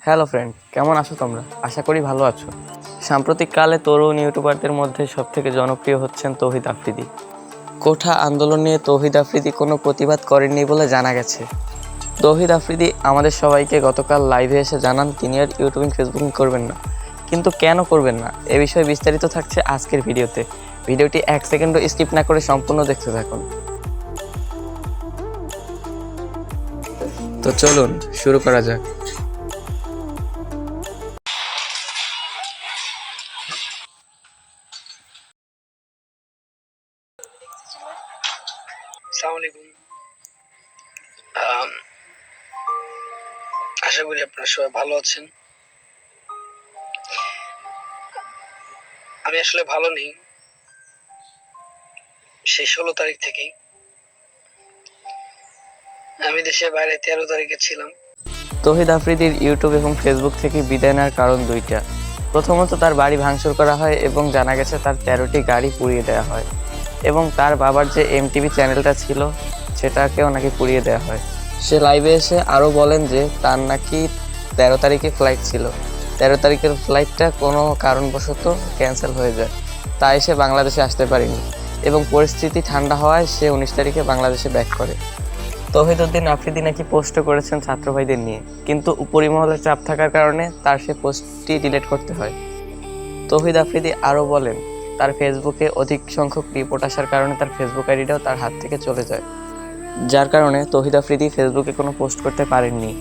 Hello friend, কেমন আছো তোমরা? আশা করি ভালো আছো। সাম্প্রতিককালে তরুণ ইউটিউবারদের মধ্যে সবথেকে জনপ্রিয় হচ্ছেন তৌহিদ আফ্রিদি। কোঠা আন্দোলন নিয়ে তৌহিদ আফ্রিদি কোনো প্রতিবাদ করেননি বলে জানা গেছে। তৌহিদ আফ্রিদি আমাদের সবাইকে গতকাল লাইভে এসে জানান তিনি আর ইউটিউবিং ফেসবুকিং করবেন না। কিন্তু কেন করবেন না এ বিষয়ে বিস্তারিত থাকছে আজকের ভিডিওতে। ভিডিওটি 1 সেকেন্ডও স্কিপ না করে সম্পূর্ণ দেখতে থাকুন। তো চলুন শুরু করা যাক। আসসালামু আলাইকুম। আশা করি আপনারা সবাই ভালো আছেন। আমি আসলে ভালো নেই, সেই 16 তারিখ থেকেই। আমি দেশের বাইরে 13 তারিখে ছিলাম। তৌহিদ আফ্রিদির ইউটিউব এবং ফেসবুক থেকে বিদায় নেওয়ার কারণ দুইটা। প্রথমত তার বাড়ি ভাঙচুর করা হয় এবং জানা গেছে তার 13টি গাড়ি পুড়িয়ে দেওয়া হয় এবং তার বাবার যে এমটিভি চ্যানেলটা ছিল সেটাকেও নাকি পুড়িয়ে দেওয়া হয়। সে লাইভে এসে আরও বলেন যে তার নাকি 13 তারিখে ফ্লাইট ছিল, 13 তারিখের ফ্লাইটটা কোনো কারণবশত ক্যান্সেল হয়ে যায়, তাই সে বাংলাদেশে আসতে পারেনি এবং পরিস্থিতি ঠান্ডা হওয়ায় সে 19 তারিখে বাংলাদেশে ব্যাক করে। তৌহিদ উদ্দিন আফ্রিদি নাকি পোস্ট করেছেন ছাত্র ভাইদের নিয়ে, কিন্তু উপরিমহলের চাপ থাকার কারণে তার সে পোস্টটি ডিলিট করতে হয়। তৌহিদ আফ্রিদি আরও বলেন তার ফেসবুকে অধিক সংখ্যক রিপোর্ট আসার কারণে তার ফেসবুক আইডিটাও তার হাত থেকে চলে যায়, যার কারণে তৌহিদ আফ্রিদি ফেসবুকে কোনো পোস্ট করতে পারেননি।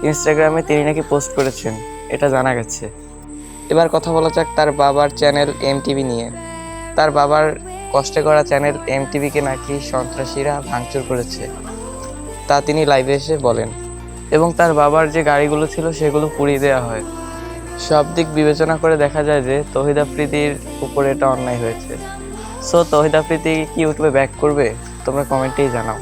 ইনস্টাগ্রামে তিনি নাকি পোস্ট করেছেন, এটা জানা গেছে। এবার কথা বলা যাক তার বাবার চ্যানেল এমটিভি নিয়ে। তার বাবার কষ্টে করা চ্যানেল এমটিভিকে নাকি সন্ত্রাসীরা ভাঙচুর করেছে, তা তিনি লাইভে এসে বলেন এবং তার বাবার যে গাড়িগুলো ছিল সেগুলো পুড়িয়ে দেওয়া হয়। সব দিক বিবেচনা করে দেখা যায় যে তৌহিদ আফ্রিদির উপরে এটা অন্যায় হয়েছে। সো তৌহিদ আফ্রিদি কি ইউটিউবে ব্যাক করবে? তোমরা কমেন্টেই জানাও।